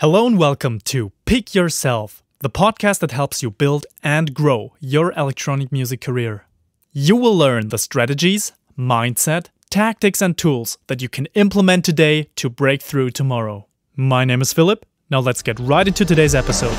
Hello and welcome to Pick Yourself, the podcast that helps you build and grow your electronic music career. You will learn the strategies, mindset, tactics and tools that you can implement today to break through tomorrow. My name is Philip. Now let's get right into today's episode.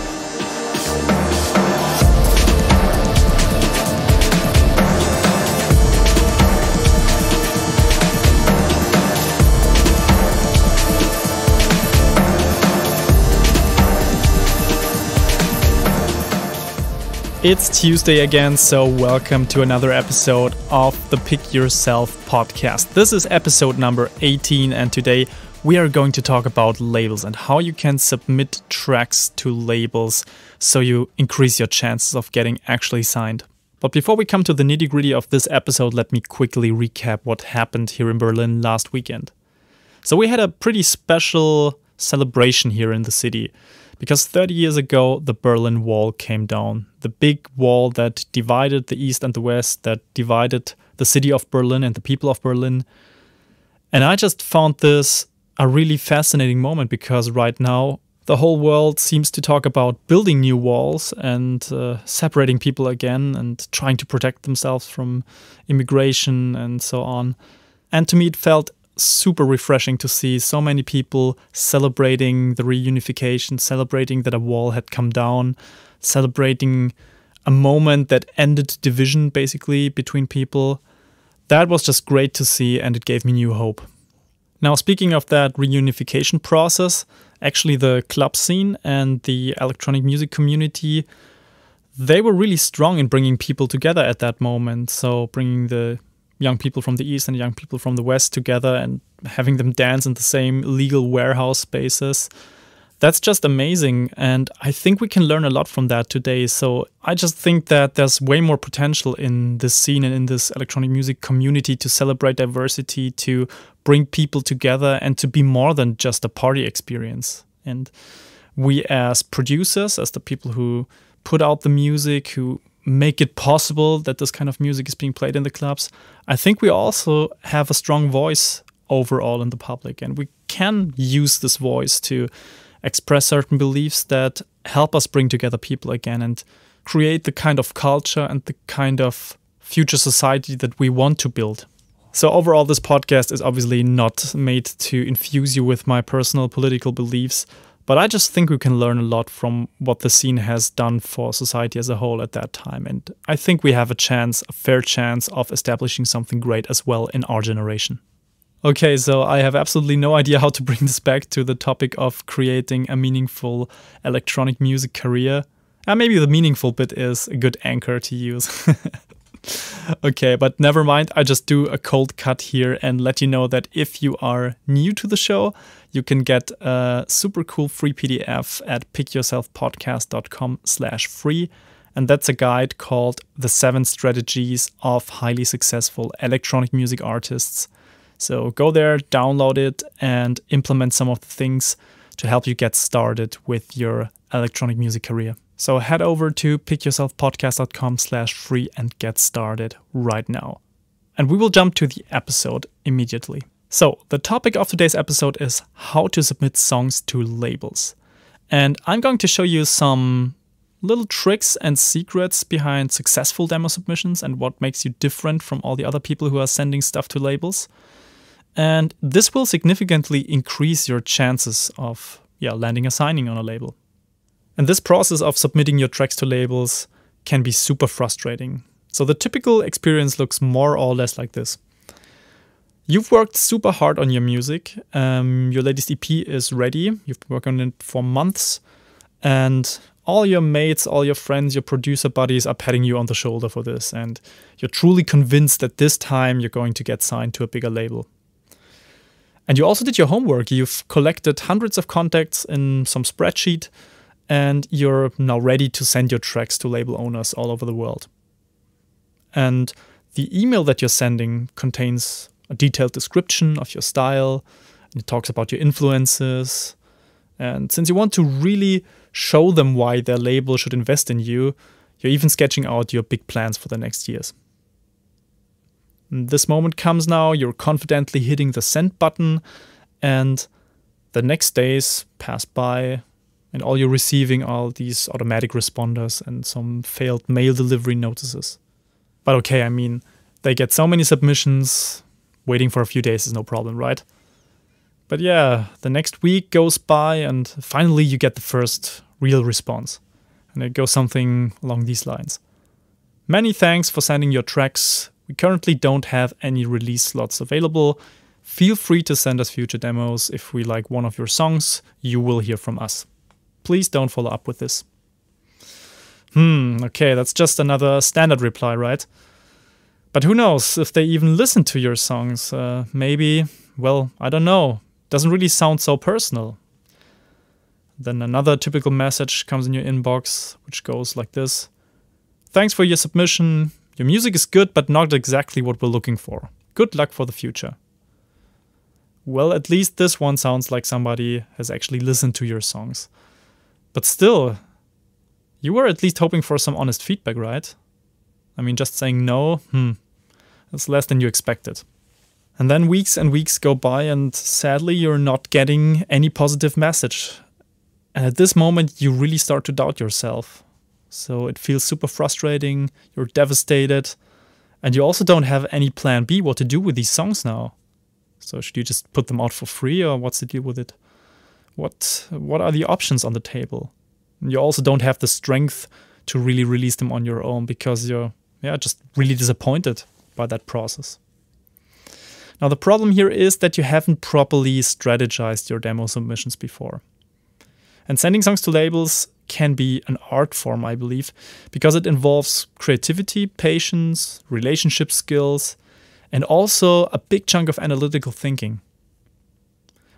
It's Tuesday again, so welcome to another episode of the Pick Yourself podcast. This is episode number 18, and today we are going to talk about labels and how you can submit tracks to labels so you increase your chances of getting actually signed. But before we come to the nitty-gritty of this episode, let me quickly recap what happened here in Berlin last weekend. So we had a pretty special celebration here in the city. Because 30 years ago, the Berlin Wall came down. The big wall that divided the East and the West, that divided the city of Berlin and the people of Berlin. And I just found this a really fascinating moment because right now, the whole world seems to talk about building new walls and separating people again and trying to protect themselves from immigration and so on. And to me, it felt super refreshing to see so many people celebrating the reunification, celebrating that a wall had come down, celebrating a moment that ended division basically between people. That was just great to see, and it gave me new hope. Now, speaking of that reunification process, actually the club scene and the electronic music community, they were really strong in bringing people together at that moment. So bringing the young people from the East and young people from the West together and having them dance in the same legal warehouse spaces. That's just amazing. And I think we can learn a lot from that today. So I just think that there's way more potential in this scene and in this electronic music community to celebrate diversity, to bring people together and to be more than just a party experience. And we as producers, as the people who put out the music, who make it possible that this kind of music is being played in the clubs, I think we also have a strong voice overall in the public, and we can use this voice to express certain beliefs that help us bring together people again and create the kind of culture and the kind of future society that we want to build. So overall, this podcast is obviously not made to infuse you with my personal political beliefs, but I just think we can learn a lot from what the scene has done for society as a whole at that time. And I think we have a fair chance of establishing something great as well in our generation. Okay, so I have absolutely no idea how to bring this back to the topic of creating a meaningful electronic music career. Maybe the meaningful bit is a good anchor to use. Okay, but never mind. I just do a cold cut here and let you know that if you are new to the show, you can get a super cool free PDF at pickyourselfpodcast.com/free. And that's a guide called The 7 Strategies of Highly Successful Electronic Music Artists. So go there, download it, and implement some of the things to help you get started with your electronic music career. So head over to pickyourselfpodcast.com/free and get started right now. And we will jump to the episode immediately. So the topic of today's episode is how to submit songs to labels. And I'm going to show you some little tricks and secrets behind successful demo submissions and what makes you different from all the other people who are sending stuff to labels. And this will significantly increase your chances of landing a signing on a label. And this process of submitting your tracks to labels can be super frustrating. So the typical experience looks more or less like this. You've worked super hard on your music. Your latest EP is ready. You've been working on it for months. And all your mates, all your friends, your producer buddies are patting you on the shoulder for this. And you're truly convinced that this time you're going to get signed to a bigger label. And you also did your homework. You've collected hundreds of contacts in some spreadsheet. And you're now ready to send your tracks to label owners all over the world. And the email that you're sending contains a detailed description of your style. And it talks about your influences. And since you want to really show them why their label should invest in you, you're even sketching out your big plans for the next years. And this moment comes now, you're confidently hitting the send button, and the next days pass by, And all you're receiving are these automatic responders and some failed mail delivery notices. But okay, I mean, they get so many submissions, waiting for a few days is no problem, right? But yeah, the next week goes by and finally you get the first real response. And it goes something along these lines. Many thanks for sending your tracks. We currently don't have any release slots available. Feel free to send us future demos. If we like one of your songs, you will hear from us. Please don't follow up with this. Okay, that's just another standard reply, right? But who knows if they even listen to your songs? Maybe, well, I don't know. Doesn't really sound so personal. Then another typical message comes in your inbox, which goes like this. Thanks for your submission. Your music is good, but not exactly what we're looking for. Good luck for the future. Well, at least this one sounds like somebody has actually listened to your songs. But still, you were at least hoping for some honest feedback, right? I mean, just saying no, that's less than you expected. And then weeks and weeks go by and sadly you're not getting any positive message. And at this moment you really start to doubt yourself. So it feels super frustrating, you're devastated, and you also don't have any plan B what to do with these songs now. So should you just put them out for free or what's the deal with it? What are the options on the table? And you also don't have the strength to really release them on your own because you're just really disappointed by that process. Now the problem here is that you haven't properly strategized your demo submissions before. And sending songs to labels can be an art form, I believe, because it involves creativity, patience, relationship skills, and also a big chunk of analytical thinking.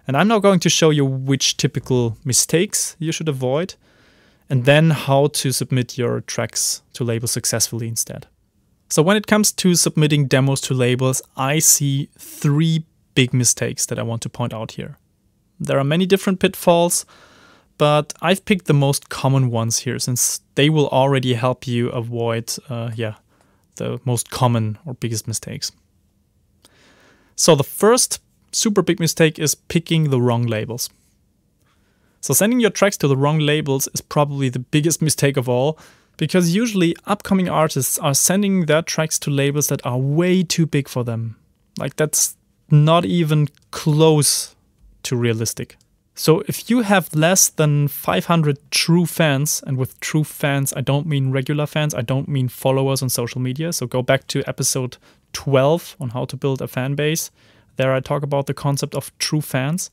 And I'm now going to show you which typical mistakes you should avoid, and then how to submit your tracks to labels successfully instead. So when it comes to submitting demos to labels, I see 3 big mistakes that I want to point out here. There are many different pitfalls, but I've picked the most common ones here since they will already help you avoid the most common or biggest mistakes. So the first super big mistake is picking the wrong labels. So sending your tracks to the wrong labels is probably the biggest mistake of all, because usually upcoming artists are sending their tracks to labels that are way too big for them. Like that's not even close to realistic. So if you have less than 500 true fans, and with true fans I don't mean regular fans, I don't mean followers on social media. So go back to episode 12 on how to build a fan base. There I talk about the concept of true fans.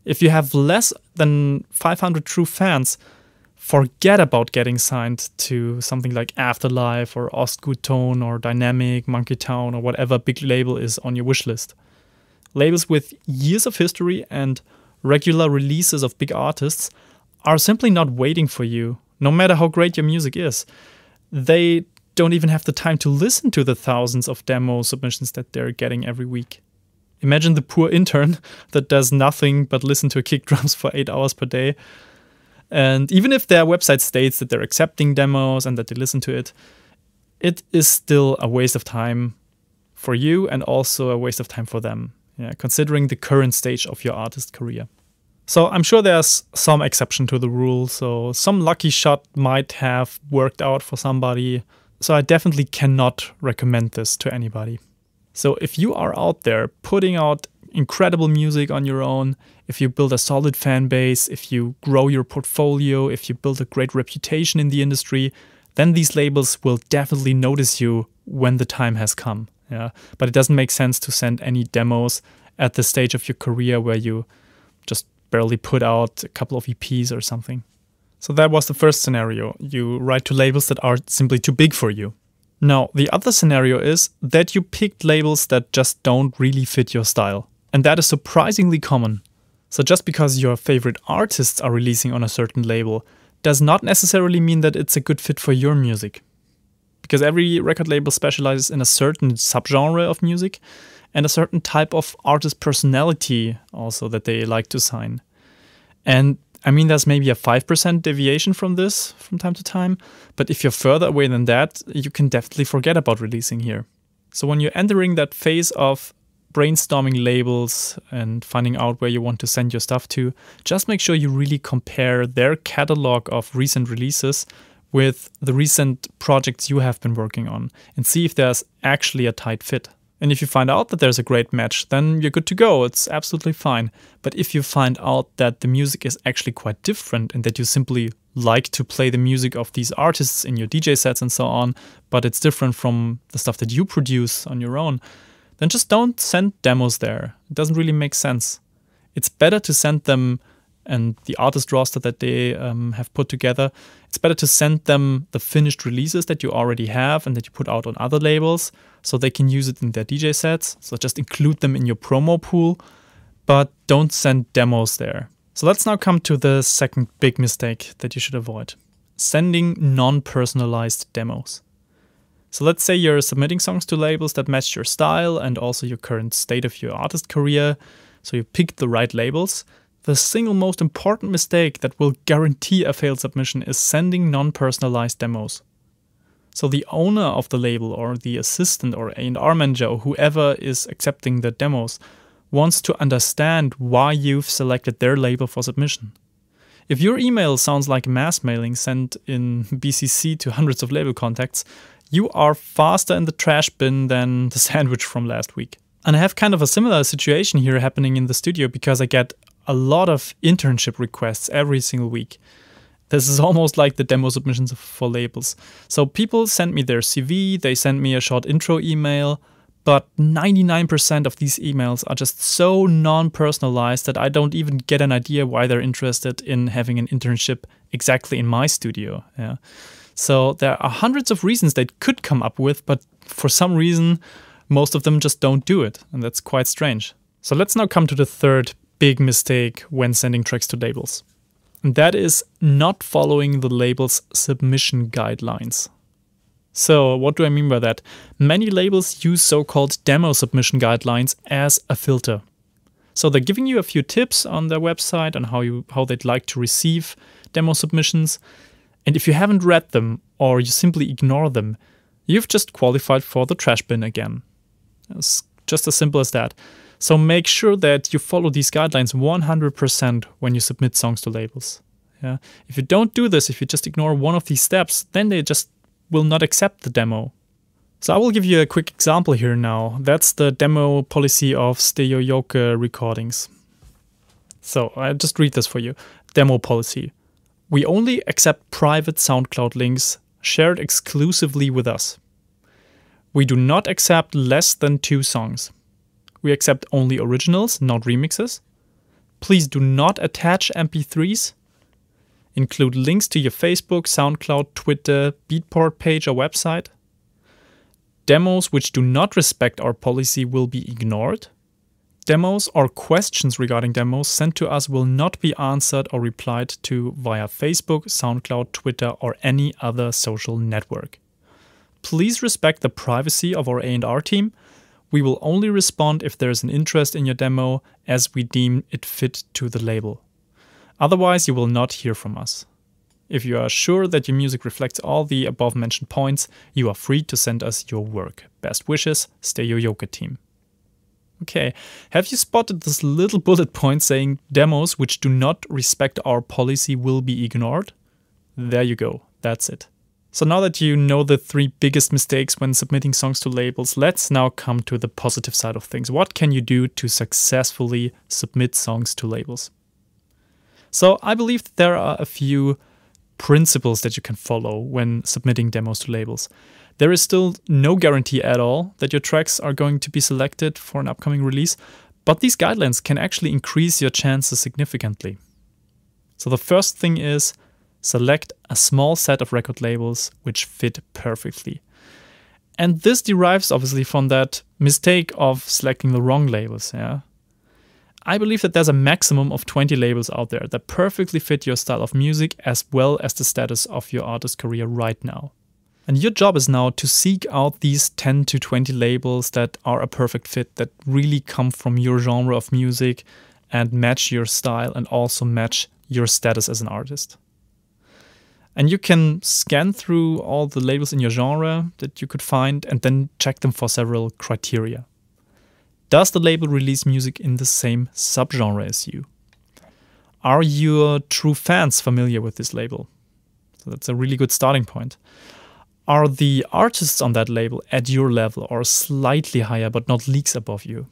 If you have less than 500 true fans, forget about getting signed to something like Afterlife or Ostguttone or Dynamic, Monkey Town or whatever big label is on your wish list. Labels with years of history and regular releases of big artists are simply not waiting for you, no matter how great your music is. They don't even have the time to listen to the thousands of demo submissions that they're getting every week. Imagine the poor intern that does nothing but listen to kick drums for 8 hours per day. And even if their website states that they're accepting demos and that they listen to it, it is still a waste of time for you and also a waste of time for them, considering the current stage of your artist career. So I'm sure there's some exception to the rule, so some lucky shot might have worked out for somebody. So I definitely cannot recommend this to anybody. So if you are out there putting out incredible music on your own, if you build a solid fan base, if you grow your portfolio, if you build a great reputation in the industry, then these labels will definitely notice you when the time has come. But it doesn't make sense to send any demos at the stage of your career where you just barely put out a couple of EPs or something. So that was the first scenario. You write to labels that are simply too big for you. Now, the other scenario is that you picked labels that just don't really fit your style. And that is surprisingly common. So just because your favorite artists are releasing on a certain label does not necessarily mean that it's a good fit for your music. Because every record label specializes in a certain subgenre of music and a certain type of artist personality also that they like to sign. And I mean, there's maybe a 5% deviation from this from time to time, but if you're further away than that, you can definitely forget about releasing here. So when you're entering that phase of brainstorming labels and finding out where you want to send your stuff to, just make sure you really compare their catalog of recent releases with the recent projects you have been working on and see if there's actually a tight fit. And if you find out that there's a great match, then you're good to go. It's absolutely fine. But if you find out that the music is actually quite different and that you simply like to play the music of these artists in your DJ sets and so on, but it's different from the stuff that you produce on your own, then just don't send demos there. It doesn't really make sense. It's better to send them and the artist roster that they have put together, it's better to send them the finished releases that you already have and that you put out on other labels so they can use it in their DJ sets. So just include them in your promo pool, but don't send demos there. So let's now come to the second big mistake that you should avoid. Sending non-personalized demos. So let's say you're submitting songs to labels that match your style and also your current state of your artist career. So you picked the right labels. The single most important mistake that will guarantee a failed submission is sending non-personalized demos. So the owner of the label or the assistant or A&R manager or whoever is accepting the demos wants to understand why you've selected their label for submission. If your email sounds like mass mailing sent in BCC to hundreds of label contacts, you are faster in the trash bin than the sandwich from last week. And I have kind of a similar situation here happening in the studio because I get a lot of internship requests every single week. This is almost like the demo submissions for labels. So people send me their CV, they send me a short intro email, but 99% of these emails are just so non-personalized that I don't even get an idea why they're interested in having an internship exactly in my studio. Yeah. So there are hundreds of reasons they could come up with, but for some reason, most of them just don't do it. And that's quite strange. So let's now come to the third big mistake when sending tracks to labels. And that is not following the label's submission guidelines. So what do I mean by that? Many labels use so-called demo submission guidelines as a filter. So they're giving you a few tips on their website on how they'd like to receive demo submissions. And if you haven't read them or you simply ignore them, you've just qualified for the trash bin again. It's just as simple as that. So make sure that you follow these guidelines 100% when you submit songs to labels. Yeah? If you don't do this, if you just ignore one of these steps, then they just will not accept the demo. So I will give you a quick example here now. That's the demo policy of Stereoyoke recordings. So I'll just read this for you. Demo policy. We only accept private SoundCloud links shared exclusively with us. We do not accept less than 2 songs. We accept only originals, not remixes. Please do not attach MP3s. Include links to your Facebook, SoundCloud, Twitter, Beatport page or website. Demos which do not respect our policy will be ignored. Demos or questions regarding demos sent to us will not be answered or replied to via Facebook, SoundCloud, Twitter or any other social network. Please respect the privacy of our A&R team. We will only respond if there is an interest in your demo as we deem it fit to the label. Otherwise, you will not hear from us. If you are sure that your music reflects all the above mentioned points, you are free to send us your work. Best wishes, Stereoyoke team. Okay, have you spotted this little bullet point saying demos which do not respect our policy will be ignored? There you go, that's it. So now that you know the 3 biggest mistakes when submitting songs to labels, let's now come to the positive side of things. What can you do to successfully submit songs to labels? So I believe that there are a few principles that you can follow when submitting demos to labels. There is still no guarantee at all that your tracks are going to be selected for an upcoming release, but these guidelines can actually increase your chances significantly. So the first thing is select a small set of record labels which fit perfectly. And this derives obviously from that mistake of selecting the wrong labels. Yeah? I believe that there's a maximum of 20 labels out there that perfectly fit your style of music as well as the status of your artist career right now. And your job is now to seek out these 10 to 20 labels that are a perfect fit, that really come from your genre of music and match your style and also match your status as an artist. And you can scan through all the labels in your genre that you could find and then check them for several criteria. Does the label release music in the same subgenre as you? Are your true fans familiar with this label? So that's a really good starting point. Are the artists on that label at your level or slightly higher but not leagues above you?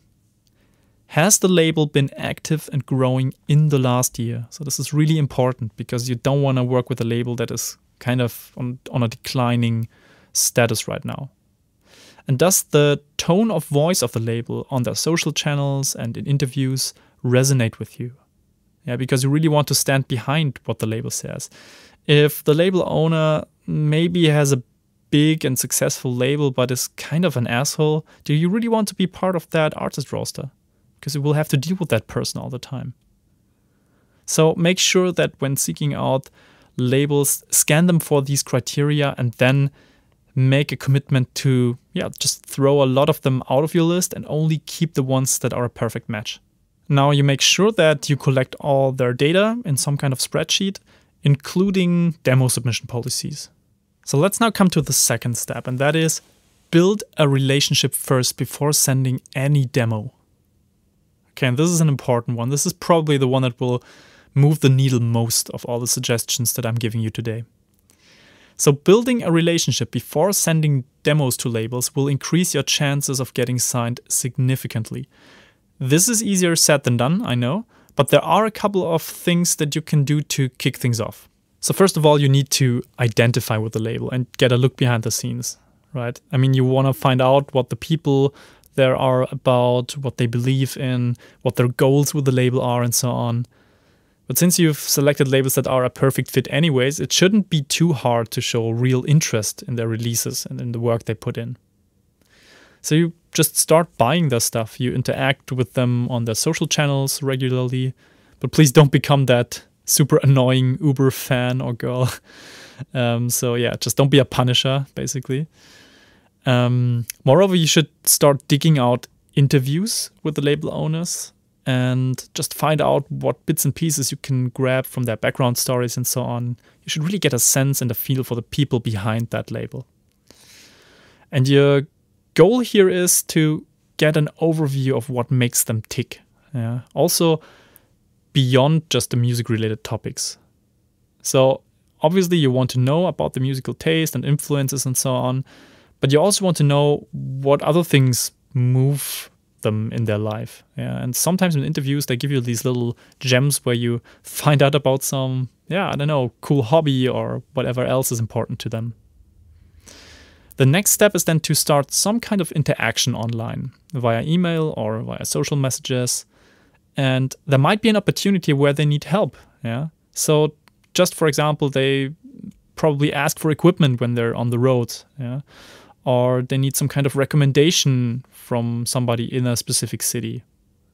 Has the label been active and growing in the last year? So this is really important because you don't want to work with a label that is kind of on a declining status right now. And does the tone of voice of the label on their social channels and in interviews resonate with you? Yeah, because you really want to stand behind what the label says. If the label owner maybe has a big and successful label but is kind of an asshole, do you really want to be part of that artist roster? Because you will have to deal with that person all the time. So make sure that when seeking out labels, scan them for these criteria and then make a commitment to just throw a lot of them out of your list and only keep the ones that are a perfect match. Now you make sure that you collect all their data in some kind of spreadsheet, including demo submission policies. So let's now come to the second step, and that is build a relationship first before sending any demo. Okay, and this is an important one. This is probably the one that will move the needle most of all the suggestions that I'm giving you today. So building a relationship before sending demos to labels will increase your chances of getting signed significantly. This is easier said than done, I know, but there are a couple of things that you can do to kick things off. So first of all, you need to identify with the label and get a look behind the scenes, right? I mean, you want to find out what the people there are about, what they believe in, what their goals with the label are, and so on. But since you've selected labels that are a perfect fit anyways, it shouldn't be too hard to show real interest in their releases and in the work they put in. So you just start buying their stuff. You interact with them on their social channels regularly, but please don't become that super annoying Uber fan or girl. Just don't be a punisher, basically. Moreover, you should start digging out interviews with the label owners and just find out what bits and pieces you can grab from their background stories and so on. You should really get a sense and a feel for the people behind that label. And your goal here is to get an overview of what makes them tick. Yeah. Also, beyond just the music-related topics. So obviously you want to know about the musical taste and influences and so on, but you also want to know what other things move them in their life. Yeah. And sometimes in interviews, they give you these little gems where you find out about some, cool hobby or whatever else is important to them. The next step is then to start some kind of interaction online via email or via social messages. And there might be an opportunity where they need help. Yeah. So just for example, they probably ask for equipment when they're on the road. Yeah. Or they need some kind of recommendation from somebody in a specific city.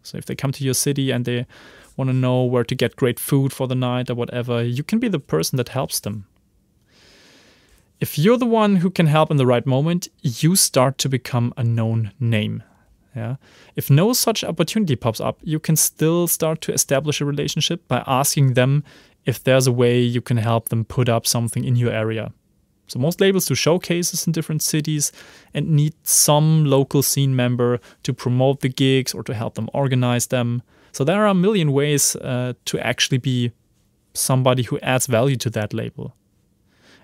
So if they come to your city and they want to know where to get great food for the night or whatever, you can be the person that helps them. If you're the one who can help in the right moment, you start to become a known name. Yeah. If no such opportunity pops up, you can still start to establish a relationship by asking them if there's a way you can help them put up something in your area. So most labels do showcases in different cities and need some local scene member to promote the gigs or to help them organize them. So there are a million ways to actually be somebody who adds value to that label.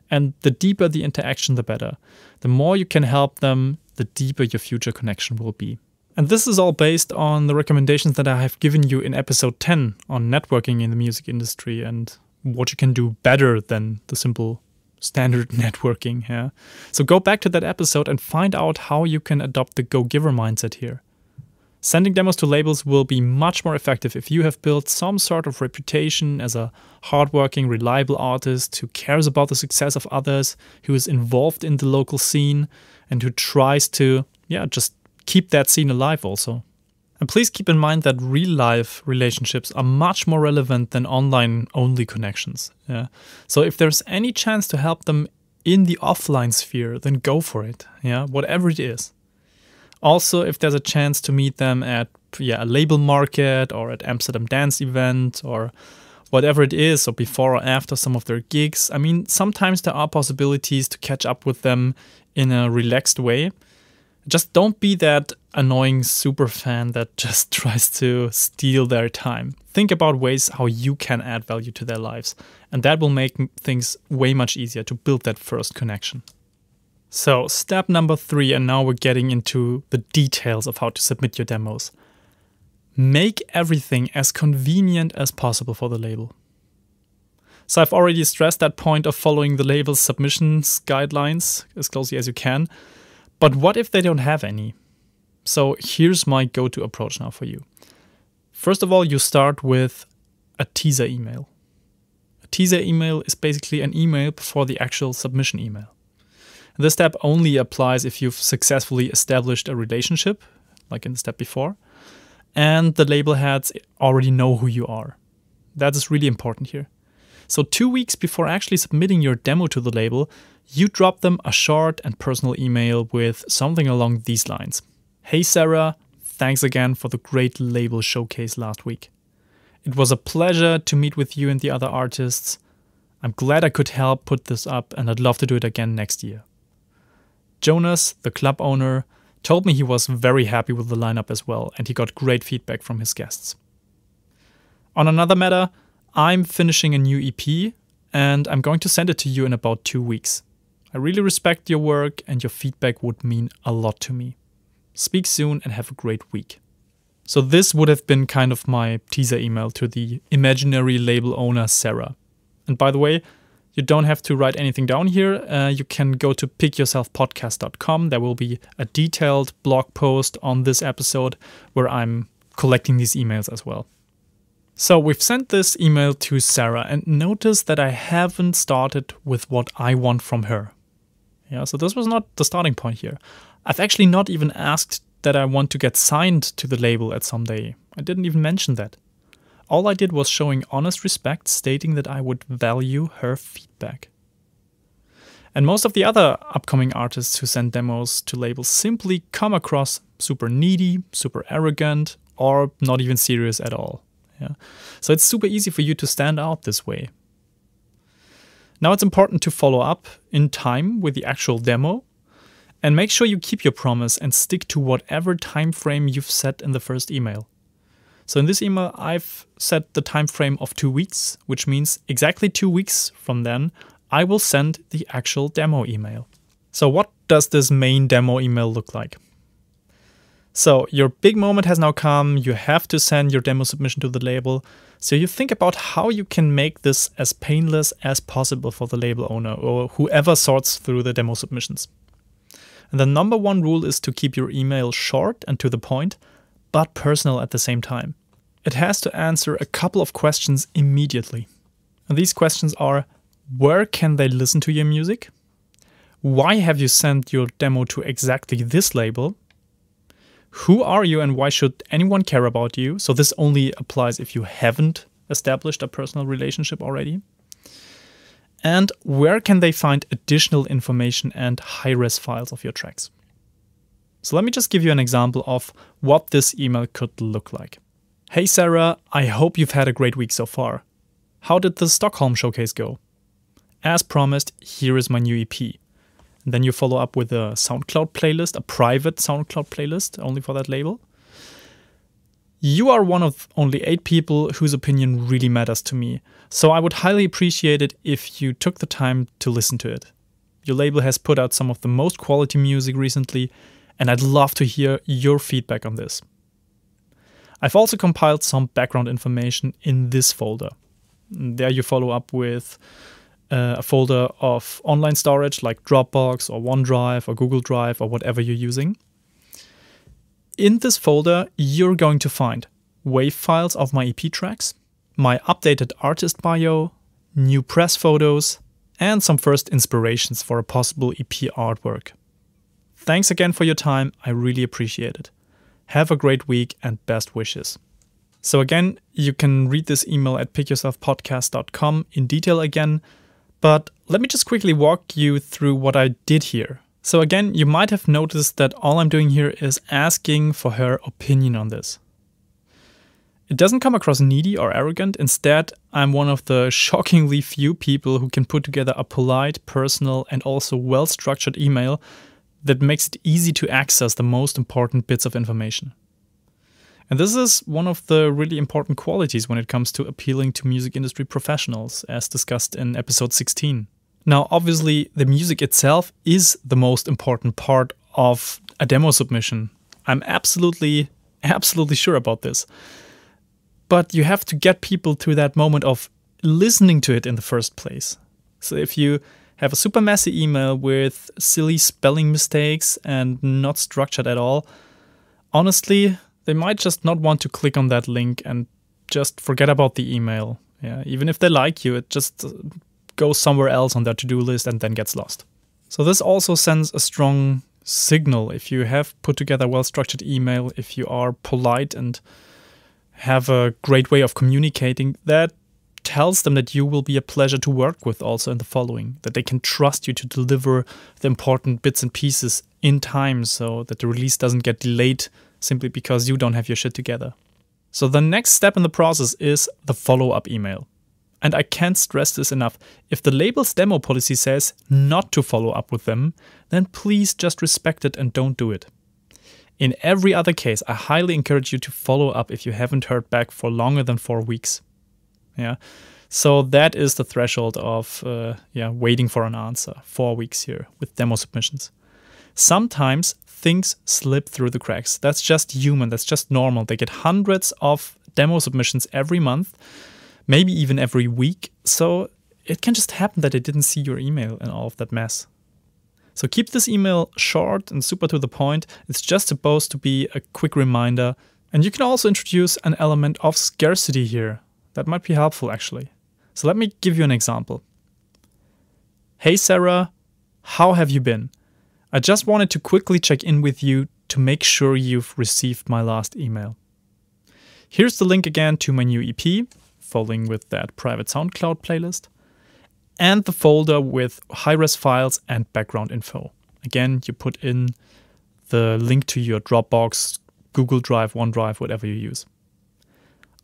And the deeper the interaction, the better. The more you can help them, the deeper your future connection will be. And this is all based on the recommendations that I have given you in episode 10 on networking in the music industry and what you can do better than the simple standard networking. Yeah. So go back to that episode and find out how you can adopt the go-giver mindset here. Sending demos to labels will be much more effective if you have built some sort of reputation as a hardworking, reliable artist who cares about the success of others, who is involved in the local scene, and who tries to, just keep that scene alive also. And please keep in mind that real-life relationships are much more relevant than online-only connections. Yeah. So if there's any chance to help them in the offline sphere, then go for it. Yeah, whatever it is. Also, if there's a chance to meet them at a label market or at Amsterdam Dance event or whatever it is, or before or after some of their gigs, sometimes there are possibilities to catch up with them in a relaxed way. Just don't be that annoying super fan that just tries to steal their time. Think about ways how you can add value to their lives, and that will make things way much easier to build that first connection. So, step number 3, and now we're getting into the details of how to submit your demos. Make everything as convenient as possible for the label. So I've already stressed that point of following the label's submissions guidelines as closely as you can. But what if they don't have any? So here's my go-to approach now for you. First of all, you start with a teaser email. A teaser email is basically an email before the actual submission email. This step only applies if you've successfully established a relationship, like in the step before, and the label heads already know who you are. That is really important here. So 2 weeks before actually submitting your demo to the label, you drop them a short and personal email with something along these lines. Hey Sarah, thanks again for the great label showcase last week. It was a pleasure to meet with you and the other artists. I'm glad I could help put this up, and I'd love to do it again next year. Jonas, the club owner, told me he was very happy with the lineup as well, and he got great feedback from his guests. On another matter, I'm finishing a new EP, and I'm going to send it to you in about 2 weeks. I really respect your work, and your feedback would mean a lot to me. Speak soon and have a great week. So this would have been kind of my teaser email to the imaginary label owner, Sarah. And by the way, you don't have to write anything down here. You can go to pickyourselfpodcast.com. There will be a detailed blog post on this episode where I'm collecting these emails as well. So we've sent this email to Sarah, and notice that I haven't started with what I want from her. Yeah, so this was not the starting point here. I've actually not even asked that I want to get signed to the label at some day. I didn't even mention that. All I did was showing honest respect, stating that I would value her feedback. And most of the other upcoming artists who send demos to labels simply come across super needy, super arrogant, or not even serious at all. Yeah. So it's super easy for you to stand out this way. Now it's important to follow up in time with the actual demo, and make sure you keep your promise and stick to whatever time frame you've set in the first email. So in this email, I've set the time frame of 2 weeks, which means exactly 2 weeks from then, I will send the actual demo email. So what does this main demo email look like? So your big moment has now come. You have to send your demo submission to the label. So you think about how you can make this as painless as possible for the label owner or whoever sorts through the demo submissions. And the number one rule is to keep your email short and to the point, but personal at the same time. It has to answer a couple of questions immediately. And these questions are: where can they listen to your music? Why have you sent your demo to exactly this label? Who are you and why should anyone care about you? So this only applies if you haven't established a personal relationship already. And where can they find additional information and high-res files of your tracks? So let me just give you an example of what this email could look like. Hey Sarah, I hope you've had a great week so far. How did the Stockholm showcase go? As promised, here is my new EP. And then you follow up with a SoundCloud playlist, a private SoundCloud playlist only for that label. You are one of only 8 people whose opinion really matters to me, so I would highly appreciate it if you took the time to listen to it. Your label has put out some of the most quality music recently, and I'd love to hear your feedback on this. I've also compiled some background information in this folder. There you follow up with a folder of online storage like Dropbox or OneDrive or Google Drive or whatever you're using. In this folder, you're going to find WAV files of my EP tracks, my updated artist bio, new press photos, and some first inspirations for a possible EP artwork. Thanks again for your time, I really appreciate it. Have a great week and best wishes. So again, you can read this email at pickyourselfpodcast.com in detail again, but let me just quickly walk you through what I did here. So again, you might have noticed that all I'm doing here is asking for her opinion on this. It doesn't come across needy or arrogant. Instead, I'm one of the shockingly few people who can put together a polite, personal, and also well-structured email that makes it easy to access the most important bits of information. And this is one of the really important qualities when it comes to appealing to music industry professionals, as discussed in episode 16. Now, obviously, the music itself is the most important part of a demo submission. I'm absolutely sure about this. But you have to get people to that moment of listening to it in the first place. So if you have a super messy email with silly spelling mistakes and not structured at all, honestly, they might just not want to click on that link and just forget about the email. Yeah, even if they like you, it just goes somewhere else on their to-do list and then gets lost. So this also sends a strong signal. If you have put together a well-structured email, if you are polite and have a great way of communicating, that tells them that you will be a pleasure to work with also in the following, that they can trust you to deliver the important bits and pieces in time so that the release doesn't get delayed simply because you don't have your shit together. So the next step in the process is the follow-up email. And I can't stress this enough. If the label's demo policy says not to follow up with them, then please just respect it and don't do it. In every other case, I highly encourage you to follow up if you haven't heard back for longer than 4 weeks. Yeah, so that is the threshold of waiting for an answer. 4 weeks here with demo submissions. Sometimes things slip through the cracks. That's just human. That's just normal. They get hundreds of demo submissions every month, maybe even every week. So it can just happen that they didn't see your email and all of that mess. So keep this email short and super to the point. It's just supposed to be a quick reminder. And you can also introduce an element of scarcity here. That might be helpful, actually. So let me give you an example. Hey, Sarah, how have you been? I just wanted to quickly check in with you to make sure you've received my last email. Here's the link again to my new EP, following with that private SoundCloud playlist, and the folder with high-res files and background info. Again, you put in the link to your Dropbox, Google Drive, OneDrive, whatever you use.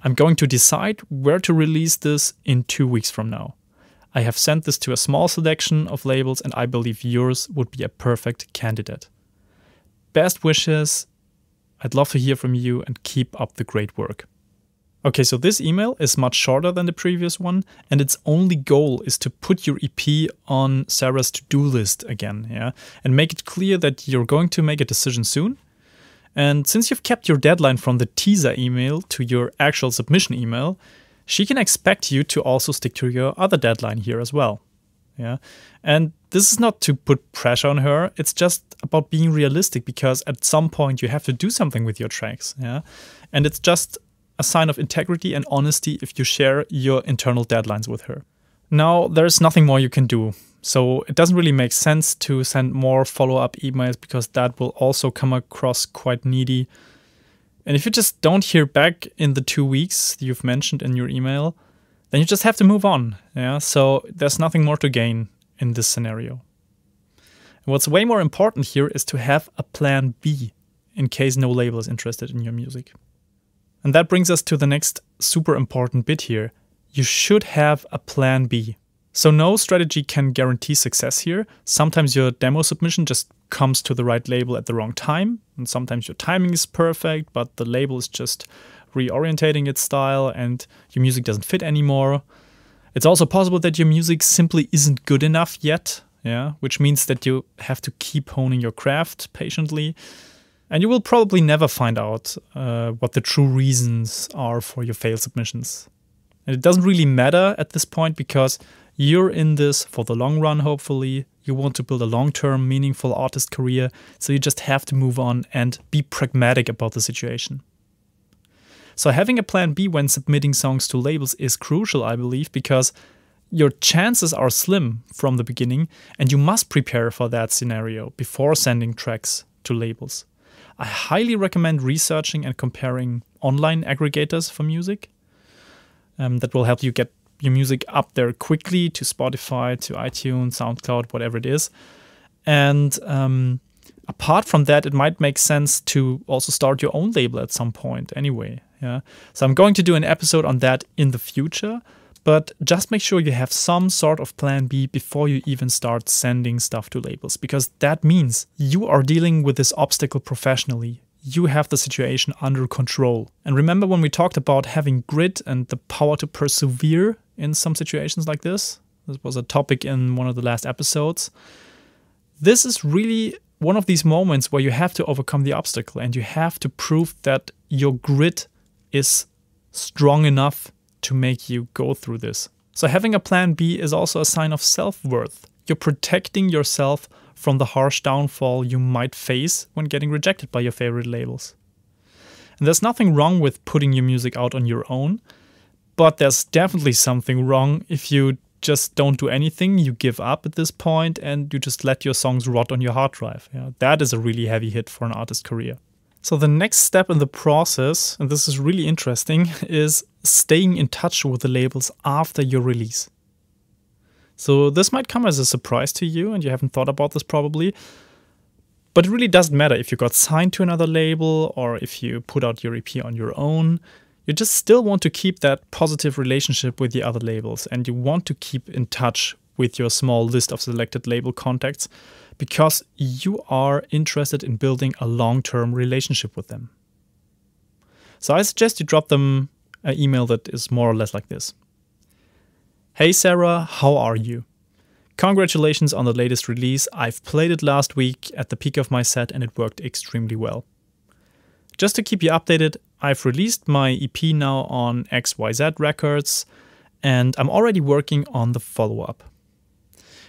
I'm going to decide where to release this in 2 weeks from now. I have sent this to a small selection of labels and I believe yours would be a perfect candidate. Best wishes. I'd love to hear from you and keep up the great work. Okay, so this email is much shorter than the previous one, and its only goal is to put your EP on Sarah's to-do list again, yeah, and make it clear that you're going to make a decision soon. And since you've kept your deadline from the teaser email to your actual submission email, she can expect you to also stick to your other deadline here as well. Yeah, and this is not to put pressure on her. It's just about being realistic, because at some point you have to do something with your tracks. Yeah, and it's just a sign of integrity and honesty if you share your internal deadlines with her. Now, there's nothing more you can do. So it doesn't really make sense to send more follow-up emails, because that will also come across quite needy. And if you just don't hear back in the 2 weeks you've mentioned in your email, then you just have to move on. Yeah, so there's nothing more to gain in this scenario. And what's way more important here is to have a plan B in case no label is interested in your music. And that brings us to the next super important bit here. You should have a plan B. So no strategy can guarantee success here. Sometimes your demo submission just comes to the right label at the wrong time. And sometimes your timing is perfect, but the label is just reorientating its style and your music doesn't fit anymore. It's also possible that your music simply isn't good enough yet, yeah, which means that you have to keep honing your craft patiently. And you will probably never find out what the true reasons are for your failed submissions. And it doesn't really matter at this point, because you're in this for the long run, hopefully. You want to build a long-term, meaningful artist career, so you just have to move on and be pragmatic about the situation. So having a plan B when submitting songs to labels is crucial, I believe, because your chances are slim from the beginning, and you must prepare for that scenario before sending tracks to labels. I highly recommend researching and comparing online aggregators for music. That will help you get your music up there quickly to Spotify, to iTunes, SoundCloud, whatever it is. And apart from that, it might make sense to also start your own label at some point anyway. Yeah. So I'm going to do an episode on that in the future. But just make sure you have some sort of plan B before you even start sending stuff to labels, because that means you are dealing with this obstacle professionally. You have the situation under control. And remember when we talked about having grit and the power to persevere in some situations like this? This was a topic in one of the last episodes. This is really one of these moments where you have to overcome the obstacle and you have to prove that your grit is strong enough to make you go through this. So having a plan B is also a sign of self-worth. You're protecting yourself from the harsh downfall you might face when getting rejected by your favorite labels. And there's nothing wrong with putting your music out on your own, but there's definitely something wrong if you just don't do anything, you give up at this point, and you just let your songs rot on your hard drive. Yeah, that is a really heavy hit for an artist's career. So the next step in the process, and this is really interesting, is staying in touch with the labels after your release. So this might come as a surprise to you, and you haven't thought about this probably, but it really doesn't matter if you got signed to another label or if you put out your EP on your own. You just still want to keep that positive relationship with the other labels, and you want to keep in touch with your small list of selected label contacts because you are interested in building a long-term relationship with them. So I suggest you drop them an email that is more or less like this. Hey Sarah, how are you? Congratulations on the latest release. I've played it last week at the peak of my set and it worked extremely well. Just to keep you updated, I've released my EP now on XYZ Records and I'm already working on the follow-up.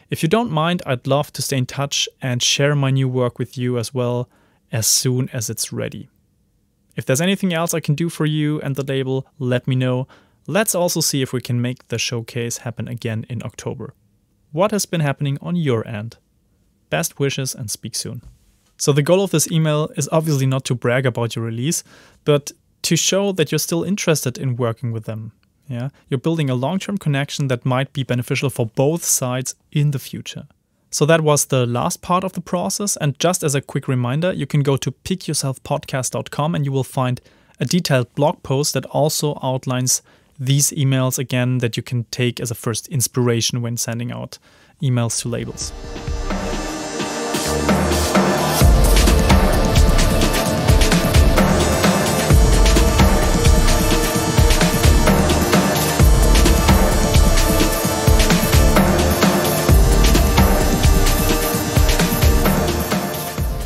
If you don't mind, I'd love to stay in touch and share my new work with you as well as soon as it's ready. If there's anything else I can do for you and the label, let me know. Let's also see if we can make the showcase happen again in October. What has been happening on your end? Best wishes and speak soon. So the goal of this email is obviously not to brag about your release, but to show that you're still interested in working with them. Yeah, you're building a long-term connection that might be beneficial for both sides in the future. So that was the last part of the process. And just as a quick reminder, you can go to pickyourselfpodcast.com and you will find a detailed blog post that also outlines these emails again that you can take as a first inspiration when sending out emails to labels.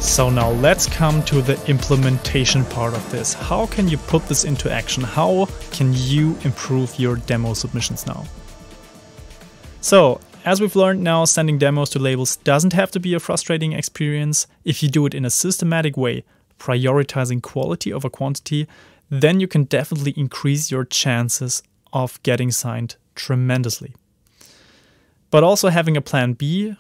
So now let's come to the implementation part of this. How can you put this into action? How can you improve your demo submissions now? So, as we've learned now, sending demos to labels doesn't have to be a frustrating experience. If you do it in a systematic way, prioritizing quality over quantity, then you can definitely increase your chances of getting signed tremendously. But also having a plan B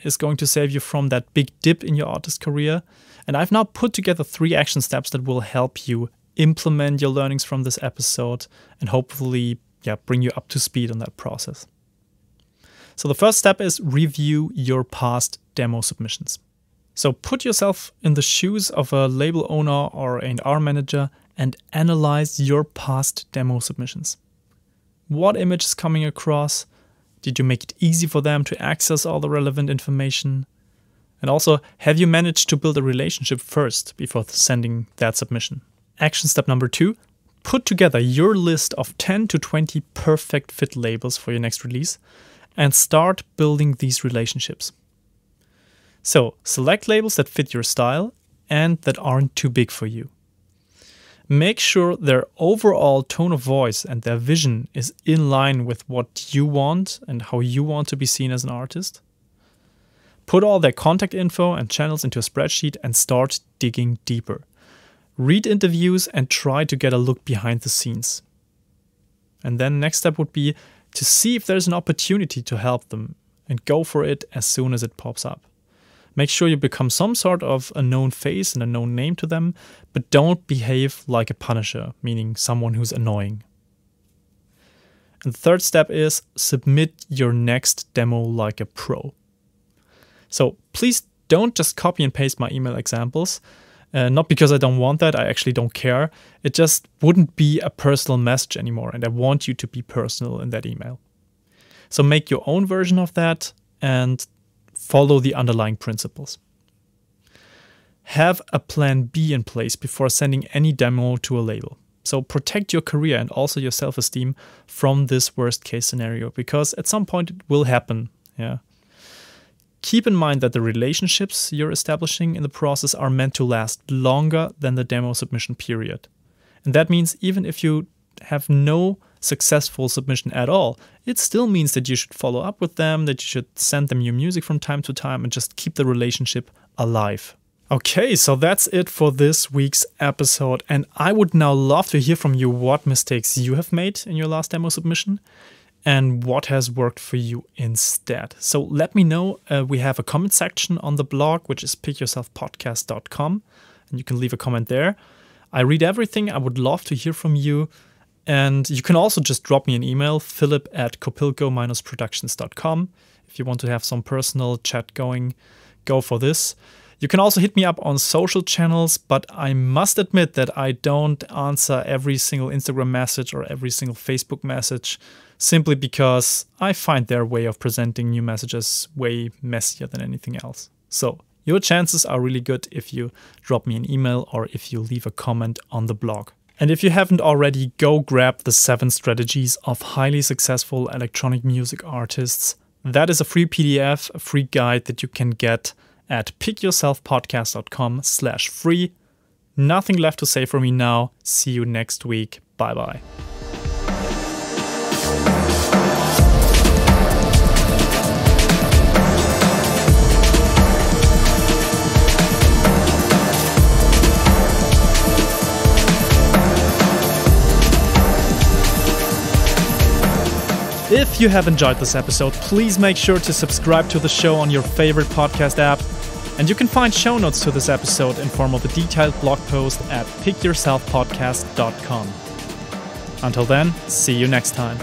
is going to save you from that big dip in your artist career. And I've now put together 3 action steps that will help you implement your learnings from this episode and hopefully bring you up to speed on that process. So the first step is review your past demo submissions. So put yourself in the shoes of a label owner or A&R manager and analyze your past demo submissions. What image is coming across? Did you make it easy for them to access all the relevant information? And also, have you managed to build a relationship first before sending that submission? Action step number 2, put together your list of 10 to 20 perfect fit labels for your next release and start building these relationships. So, select labels that fit your style and that aren't too big for you. Make sure their overall tone of voice and their vision is in line with what you want and how you want to be seen as an artist. Put all their contact info and channels into a spreadsheet and start digging deeper. Read interviews and try to get a look behind the scenes. And then next step would be to see if there's an opportunity to help them and go for it as soon as it pops up. Make sure you become some sort of a known face and a known name to them, but don't behave like a punisher, meaning someone who's annoying. And the third step is submit your next demo like a pro. So please don't just copy and paste my email examples. Not because I don't want that, I actually don't care. It just wouldn't be a personal message anymore, and I want you to be personal in that email. So make your own version of that and follow the underlying principles. Have a plan B in place before sending any demo to a label. So protect your career and also your self-esteem from this worst case scenario, because at some point it will happen. Yeah. Keep in mind that the relationships you're establishing in the process are meant to last longer than the demo submission period. And that means even if you have no successful submission at all, it still means that you should follow up with them, that you should send them your music from time to time and just keep the relationship alive. Okay, so that's it for this week's episode. And I would now love to hear from you what mistakes you have made in your last demo submission and what has worked for you instead. So let me know. We have a comment section on the blog, which is pickyourselfpodcast.com, and you can leave a comment there. I read everything. I would love to hear from you. And you can also just drop me an email, philip@copilco-productions.com. If you want to have some personal chat going, go for this. You can also hit me up on social channels, but I must admit that I don't answer every single Instagram message or every single Facebook message, simply because I find their way of presenting new messages way messier than anything else. So your chances are really good if you drop me an email or if you leave a comment on the blog. And if you haven't already, go grab the 7 strategies of highly successful electronic music artists. That is a free PDF, a free guide that you can get at pickyourselfpodcast.com/free. Nothing left to say for me now. See you next week. Bye-bye. If you have enjoyed this episode, please make sure to subscribe to the show on your favorite podcast app. And you can find show notes to this episode in form of a detailed blog post at pickyourselfpodcast.com. Until then, see you next time.